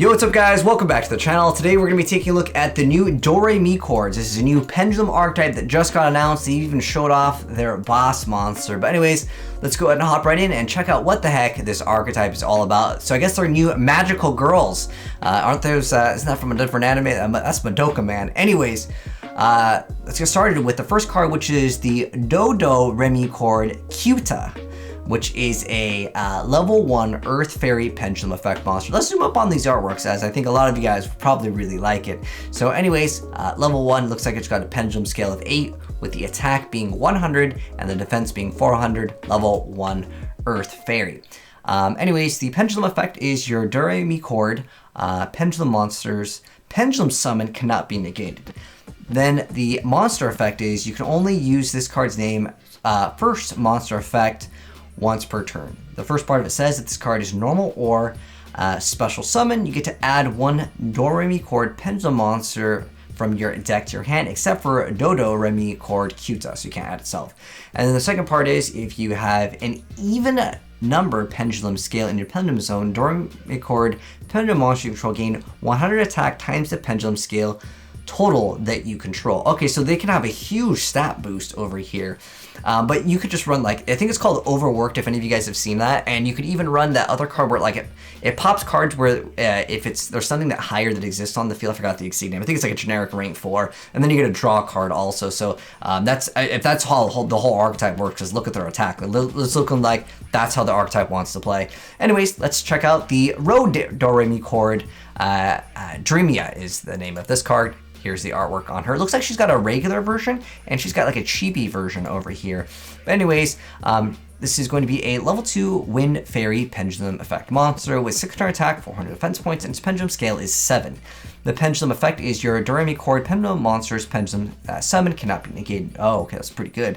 Yo, what's up guys? Welcome back to the channel. Today we're going to be taking a look at the new Doremichord. This is a new Pendulum archetype that just got announced. They even showed off their boss monster. But anyways, let's go ahead and hop right in and check out what the heck this archetype is all about. So I guess they're new magical girls. Aren't those, isn't that from a different anime? That's Madoka Man. Anyways, let's get started with the first card, which is the Doremichord Kyuta, which is a level 1 Earth Fairy Pendulum Effect monster. Let's zoom up on these artworks, as I think a lot of you guys probably really like it. So anyways, level 1 looks like it's got a pendulum scale of 8, with the attack being 100 and the defense being 400, level 1 Earth Fairy. Anyways, the Pendulum Effect is your Doremichord pendulum monsters. Pendulum summon cannot be negated. Then the monster effect is you can only use this card's name first monster effect once per turn. The first part of it says that this card is normal or special summon. You get to add one Doremichord pendulum monster from your deck to your hand, except for Doremichord Kyuta, so you can't add itself. And then the second part is if you have an even number pendulum scale in your pendulum zone, Doremichord pendulum monster you control gain 100 attack times the pendulum scale total that you control. Okay, so they can have a huge stat boost over here. But you could just run, like, I think it's called Overworked, if any of you guys have seen that, and you could even run that other card where it pops cards where if there's something that higher that exists on the field. I forgot the exceed name. I think it's like a generic rank 4, and then you get a draw card also. So if that's how the whole archetype works, is look at their attack. It's looking like that's how the archetype wants to play. Anyways, let's check out the Road Doremichord. Dreamia is the name of this card. Here's the artwork on her. It looks like she's got a regular version, and she's got like a chibi version over here. But anyways, this is going to be a level 2 Wind Fairy Pendulum Effect monster with 600 attack, 400 defense points, and its pendulum scale is 7. The Pendulum Effect is your Doremichord pendulum monster's pendulum summon cannot be negated. Oh, okay, that's pretty good.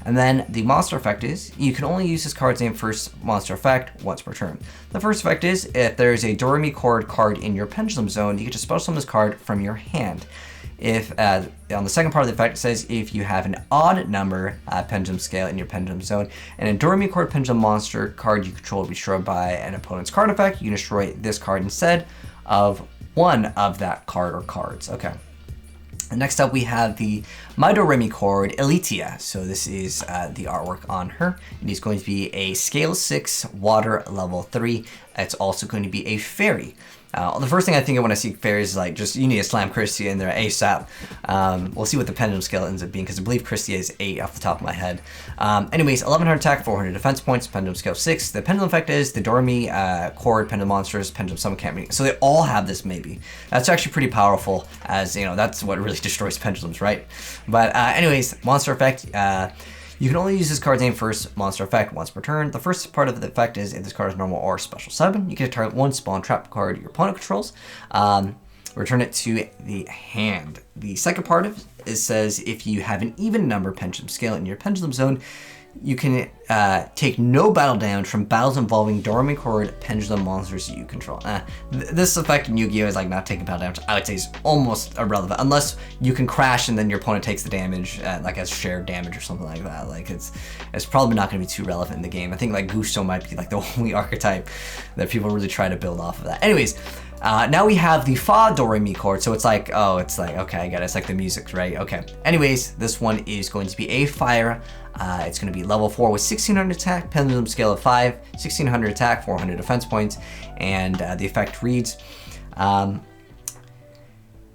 And then the monster effect is, you can only use this card's name first monster effect once per turn. The first effect is, if there's a Doremichord card in your pendulum zone, you get to special summon this card from your hand. If on the second part of the effect, it says if you have an odd number pendulum scale in your pendulum zone, and a Doremichord pendulum monster card you control will be destroyed by an opponent's card effect, you can destroy this card instead of one of that card or cards. Okay. Next up, we have the Doremichord Elitia. So this is the artwork on her. It is going to be a scale 6 water level 3. It's also going to be a fairy. The first thing I think of when I see fairies is like, just you need to slam Christia in there ASAP. We'll see what the pendulum scale ends up being, because I believe Christia is 8 off the top of my head. Anyways, 1100 attack, 400 defense points, pendulum scale 6. The pendulum effect is the Doremichord pendulum monsters, pendulum summon can't be. So they all have this maybe. That's actually pretty powerful, as you know, that's what really destroys pendulums, right? But anyways, monster effect. You can only use this card's name first monster effect once per turn. The first part of the effect is if this card is normal or special summon, you get to target one spawn trap card your opponent controls. Return it to the hand. The second part of it says if you have an even number pendulum scale in your pendulum zone, you can take no battle damage from battles involving Doremichord pendulum monsters you control. This effect in YuGiOh is like not taking battle damage. I would say is almost irrelevant, unless you can crash and then your opponent takes the damage like as shared damage or something like that. Like it's probably not going to be too relevant in the game. I think like Gusto might be like the only archetype that people really try to build off of that. Anyways. Now we have the Fa Doremichord, so it's like, oh, it's like, okay, I get it, it's like the music, right? Okay. Anyways, this one is going to be a fire. It's going to be level 4 with 1600 attack, pendulum scale of 5, 1600 attack, 400 defense points, and the effect reads, pendulum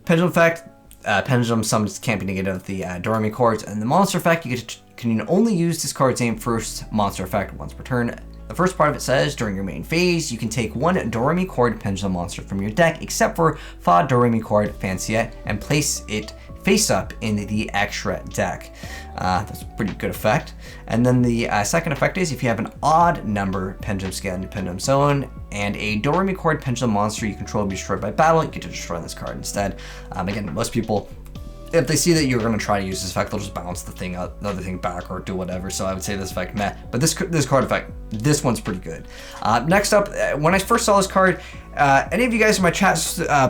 effect, pendulum summons can't be negated of the Doremichords, and the monster effect, you can only use this card's name first monster effect once per turn. The first part of it says, during your main phase, you can take one Doremichord pendulum monster from your deck, except for Fa Doremichord Fancia, and place it face up in the extra deck. That's a pretty good effect. And then the second effect is if you have an odd number pendulum scale in your pendulum zone, and a Doremichord pendulum monster you control will be destroyed by battle, you get to destroy this card instead. Again, most people, if they see that you're going to try to use this effect, they'll just bounce the other thing back or do whatever. So I would say this effect, meh. But this card effect, this one's pretty good. Next up, when I first saw this card, any of you guys in my chat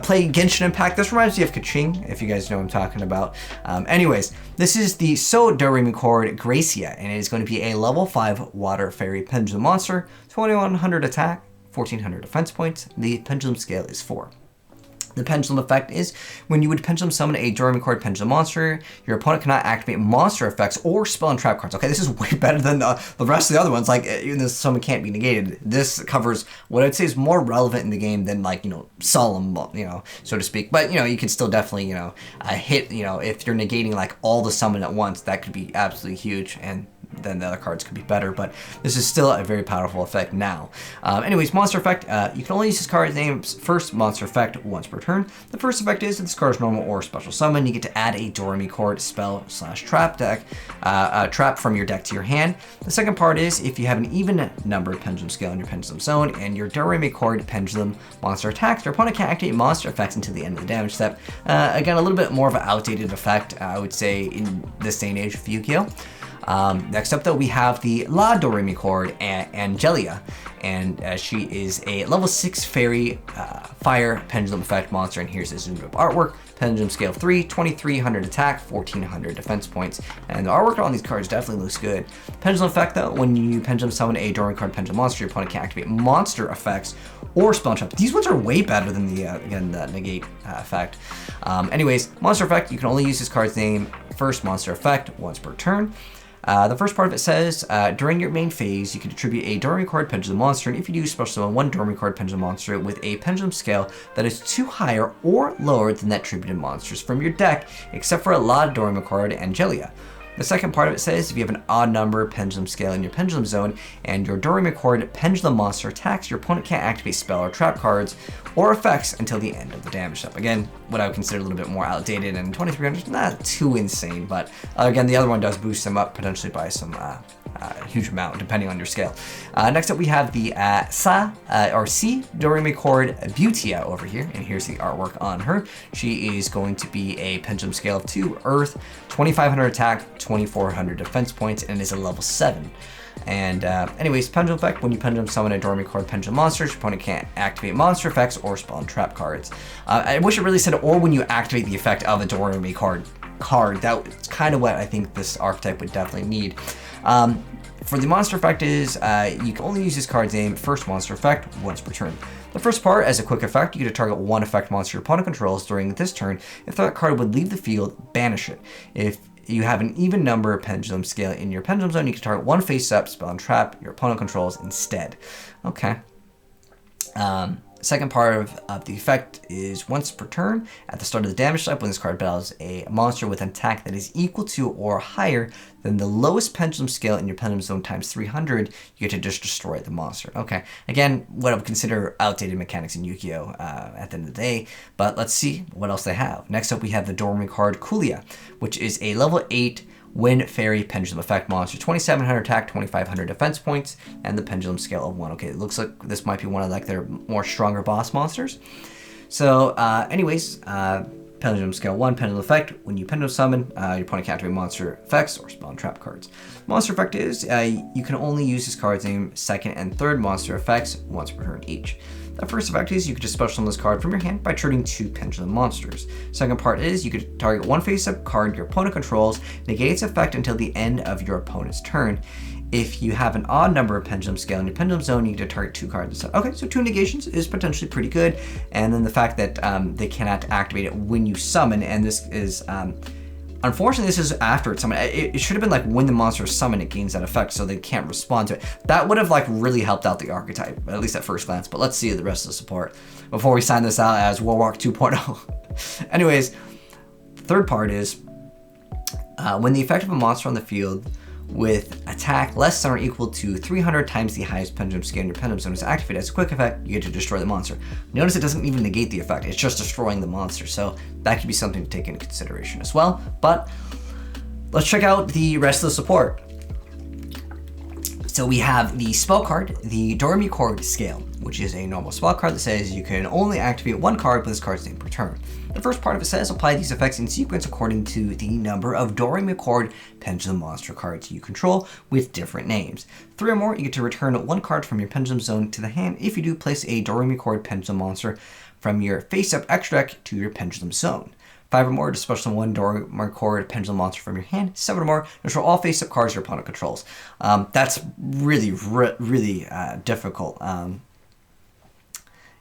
play Genshin Impact? This reminds me of Kaching, if you guys know what I'm talking about. Anyways, this is the Doremichord Gracia, and it is going to be a level 5 water fairy pendulum monster, 2100 attack, 1400 defense points. The pendulum scale is 4. The Pendulum Effect is when you would Pendulum summon a Doremichord Pendulum monster, your opponent cannot activate monster effects or spell and trap cards. Okay, this is way better than the rest of the other ones. Like, even this summon can't be negated. This covers what I'd say is more relevant in the game than, like, you know, Solemn, you know, so to speak. But, you know, you can still definitely, you know, hit, you know, if you're negating, like, all the summon at once, that could be absolutely huge, and then the other cards could be better, but this is still a very powerful effect now. Anyways, monster effect, you can only use this card's name's first monster effect once per turn. The first effect is if this card is normal or special summon, you get to add a Doremichord spell / trap deck, trap from your deck to your hand. The second part is if you have an even numbered pendulum scale in your pendulum zone and your Doremichord pendulum monster attacks, your opponent can't activate monster effects until the end of the damage step. Again, a little bit more of an outdated effect, I would say, in this day and age of YuGiOh. Next up, though, we have the Doremichord Angelia, and she is a level 6 fairy fire pendulum effect monster, and here's the zoomed up artwork. Pendulum scale 3, 2300 attack, 1400 defense points, and the artwork on these cards definitely looks good. Pendulum effect, though, when you pendulum summon a Doremichord pendulum monster, your opponent can activate monster effects or spell trap. These ones are way better than the again, the negate effect. Anyways, monster effect, you can only use this card's name first monster effect once per turn. The first part of it says, during your main phase, you can attribute a Doremichord Pendulum monster, and if you do, special summon one Doremichord Pendulum monster with a pendulum scale that is 2 higher or lower than that attributed monsters from your deck, except for a Doremichord Angelia. The second part of it says, if you have an odd number pendulum scale in your pendulum zone and your Doremichord pendulum monster attacks, your opponent can't activate spell or trap cards or effects until the end of the damage step. Again, what I would consider a little bit more outdated, and 2300 is not too insane, but again, the other one does boost them up potentially by some huge amount, depending on your scale. Next up, we have the C Doremichord Butia over here, and here's the artwork on her. She is going to be a pendulum scale of 2 Earth, 2500 attack, 2400 defense points, and is a level 7. And anyways, pendulum effect, when you pendulum summon a Doremichord pendulum monster, your opponent can't activate monster effects or spell and trap cards. I wish it really said, or when you activate the effect of a Doremichord card. That's kind of what I think this archetype would definitely need. For the monster effect is, you can only use this card's name first monster effect once per turn. The first part, as a quick effect, you get to target one effect monster your opponent controls during this turn. If that card would leave the field, banish it. If you have an even number pendulum scale in your pendulum zone, you can target one face-up spell and trap your opponent controls instead. Okay. Second part of the effect is once per turn, at the start of the damage step, when this card battles a monster with an attack that is equal to or higher than the lowest pendulum scale in your pendulum zone times 300, you get to just destroy the monster. Okay, again, what I would consider outdated mechanics in YuGiOh at the end of the day, but let's see what else they have. Next up, we have the Doremichord Kulia, which is a level 8 Wind Fairy Pendulum Effect monster, 2700 attack, 2500 defense points, and the pendulum scale of 1. Okay, it looks like this might be one of like their more stronger boss monsters. So anyways, pendulum scale 1, pendulum effect, when you pendulum summon, your opponent can't activate monster effects or spell and trap cards. Monster effect is, you can only use this card's name second and third monster effects once per turn each. The first effect is you could just special summon this card from your hand by trading 2 pendulum monsters. Second part is you could target one face-up card your opponent controls, negate its effect until the end of your opponent's turn. If you have an odd number of pendulum scale in your pendulum zone, you get to target 2 cards instead. Okay, so 2 negations is potentially pretty good. And then the fact that they cannot activate it when you summon, and this is unfortunately, this is after it's summoned. It should have been like when the monster is summoned, it gains that effect, so they can't respond to it. That would have like really helped out the archetype, at least at first glance. But let's see the rest of the support before we sign this out as World War 2.0. Anyways, third part is when the effect of a monster on the field with attack less than or equal to 300 times the highest pendulum scale in your pendulum zone is activated as a quick effect, you get to destroy the monster. Notice it doesn't even negate the effect, it's just destroying the monster, so that could be something to take into consideration as well. But let's check out the rest of the support. So we have the spell card, the Doremichord Scale, which is a normal spell card that says you can only activate 1 card with this card's name per turn. The first part of it says apply these effects in sequence according to the number of Doremichord Pendulum monster cards you control with different names. 3 or more, you get to return 1 card from your pendulum zone to the hand. If you do, place a Doremichord Pendulum monster from your face-up extra deck to your pendulum zone. 5 or more, to special summon 1 Doremichord Pendulum monster from your hand. 7 or more, destroy all face-up cards your opponent controls. That's really difficult.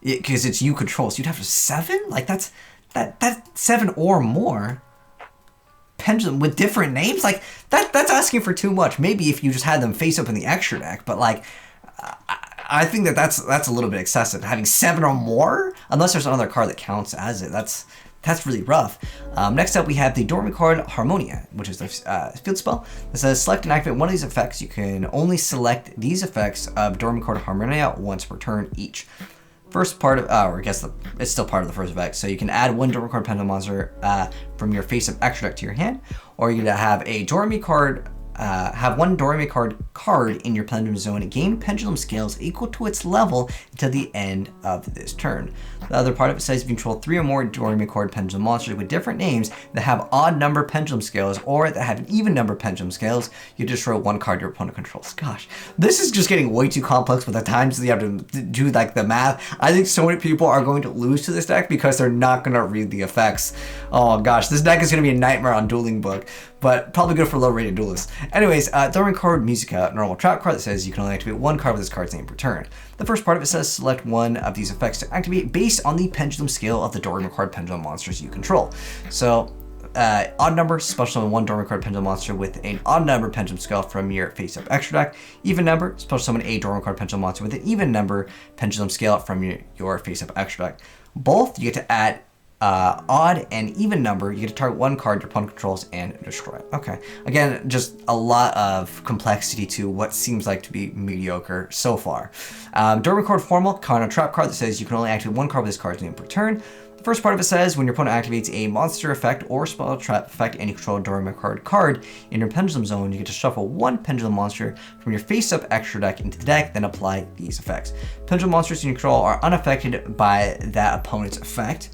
because it's you control. So you'd have 7? Like that's 7 or more. Pendulum with different names? Like that's asking for too much. Maybe if you just had them face up in the extra deck, but like I think that's a little bit excessive. Having 7 or more, unless there's another card that counts as it. That's really rough. Next up, we have the Doremichord Harmonia, which is the field spell that says select and activate one of these effects. You can only select these effects of Doremichord Harmonia once per turn each. First part of, or I guess it's still part of the first effect. So you can add one Doremichord Pendulum monster from your face-up extra deck to your hand, or you can have a Doremichord. Have one Doremichord card in your Pendulum Zone gain Pendulum scales equal to its level until the end of this turn. The other part of it says if you control 3 or more Doremichord Pendulum monsters with different names that have odd number Pendulum scales or that have an even number Pendulum scales, you destroy 1 card your opponent controls. Gosh, this is just getting way too complex with the times that you have to do like the math. I think so many people are going to lose to this deck because they're not going to read the effects. Oh gosh, this deck is going to be a nightmare on Dueling Book, but probably good for low-rated duelists. Anyways, Doremichord Musica, normal trap card that says you can only activate 1 card with this card's name per turn. The first part of it says select one of these effects to activate based on the pendulum scale of the Doremichord pendulum monsters you control. So, odd number, special summon 1 Doremichord pendulum monster with an odd number pendulum scale from your face-up extra deck. Even number, special summon a Doremichord pendulum monster with an even number pendulum scale from your face-up extra deck. Both, you get to add odd and even number, you get to target 1 card your opponent controls and destroy it. Okay, again, just a lot of complexity to what seems like to be mediocre so far. Doremichord Formal, card on trap card that says you can only activate 1 card with this card's name per turn. The first part of it says when your opponent activates a monster effect or spell trap effect and you control a Doremichord card in your Pendulum Zone, you get to shuffle 1 Pendulum monster from your face-up extra deck into the deck, then apply these effects. Pendulum monsters in your control are unaffected by that opponent's effect.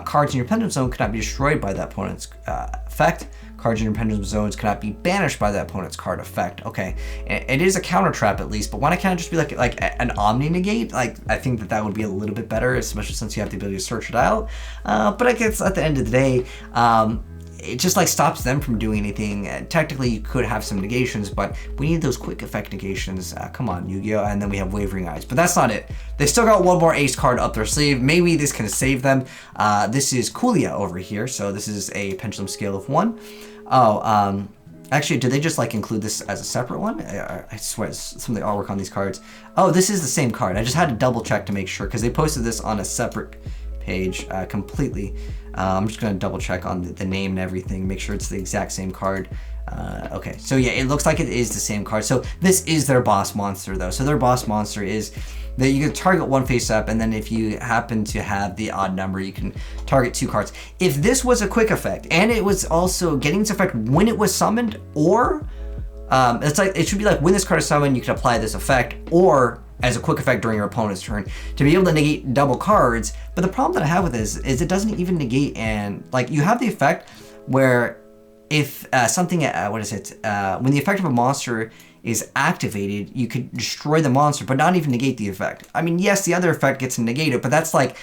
Cards in your Pendulum Zone cannot be destroyed by that opponent's effect. Cards in your Pendulum Zones cannot be banished by that opponent's card effect. Okay, it is a counter trap at least, but why can't it just be like an Omni negate? Like, I think that would be a little bit better, especially since you have the ability to search it out. But I guess at the end of the day, it just like stops them from doing anything. Technically, you could have some negations, but we need those quick effect negations. Come on, Yu-Gi-Oh! And then we have Wavering Eyes, but that's not it. They still got 1 more ace card up their sleeve. Maybe this can save them. This is Kulia over here, so this is a pendulum scale of 1. Oh, actually, did they just like include this as a separate one? I swear some of the artwork on these cards. Oh, this is the same card. I just had to double check to make sure because they posted this on a separate page completely. I'm just gonna double check on the name and everything, make sure it's the exact same card. Okay, so yeah, it looks like it is the same card. So this is their boss monster though. So their boss monster is that you can target 1 face up, and then if you happen to have the odd number, you can target 2 cards. If this was a quick effect, and it was also getting its effect when it was summoned, or it's like it should be like when this card is summoned, you can apply this effect, or as a quick effect during your opponent's turn to be able to negate double cards. But the problem that I have with this is it doesn't even negate, and like you have the effect where if something, when the effect of a monster is activated, you could destroy the monster, but not even negate the effect. I mean, yes, the other effect gets negated, but that's like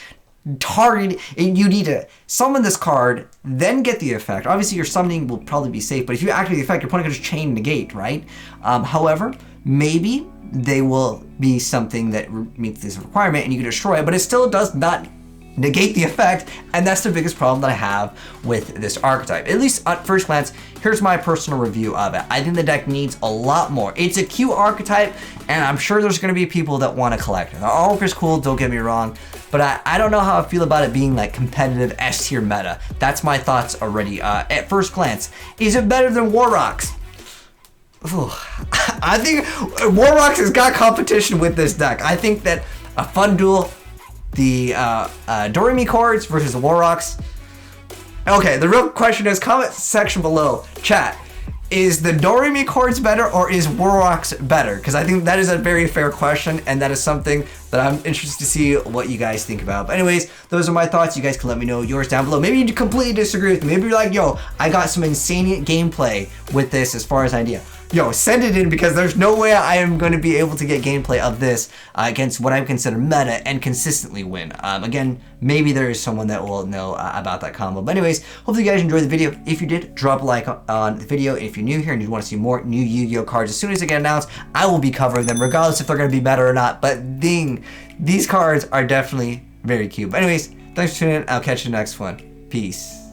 target. You need to summon this card, then get the effect. Obviously, your summoning will probably be safe, but if you activate the effect, your opponent can just chain negate, right? However, maybe they will be something that meets this requirement and you can destroy it, but it still does not negate the effect, and that's the biggest problem that I have with this archetype. At least at first glance, here's my personal review of it. I think the deck needs a lot more. It's a cute archetype, and I'm sure there's going to be people that want to collect it. The artwork is cool, don't get me wrong, but I don't know how I feel about it being like competitive S tier meta. That's my thoughts already. At first glance, is it better than War Rocks? Ooh, I think War Rocks has got competition with this deck. I think that a fun duel, the Doremichords versus the War Rocks. Okay, the real question is, comment section below, chat. Is the Doremichords better or is War Rocks better? Because I think that is a very fair question, and that is something that I'm interested to see what you guys think about. But anyways, those are my thoughts. You guys can let me know yours down below. Maybe you completely disagree with me. Maybe you're like, yo, I got some insane gameplay with this as far as idea. Yo, send it in, because there's no way I am going to be able to get gameplay of this against what I would consider meta and consistently win. Again, maybe there is someone that will know about that combo. But anyways, hopefully you guys enjoyed the video. If you did, drop a like on the video. If you're new here and you want to see more new Yu-Gi-Oh cards, as soon as they get announced, I will be covering them, regardless if they're going to be better or not. But ding, these cards are definitely very cute. But anyways, thanks for tuning in. I'll catch you next one. Peace.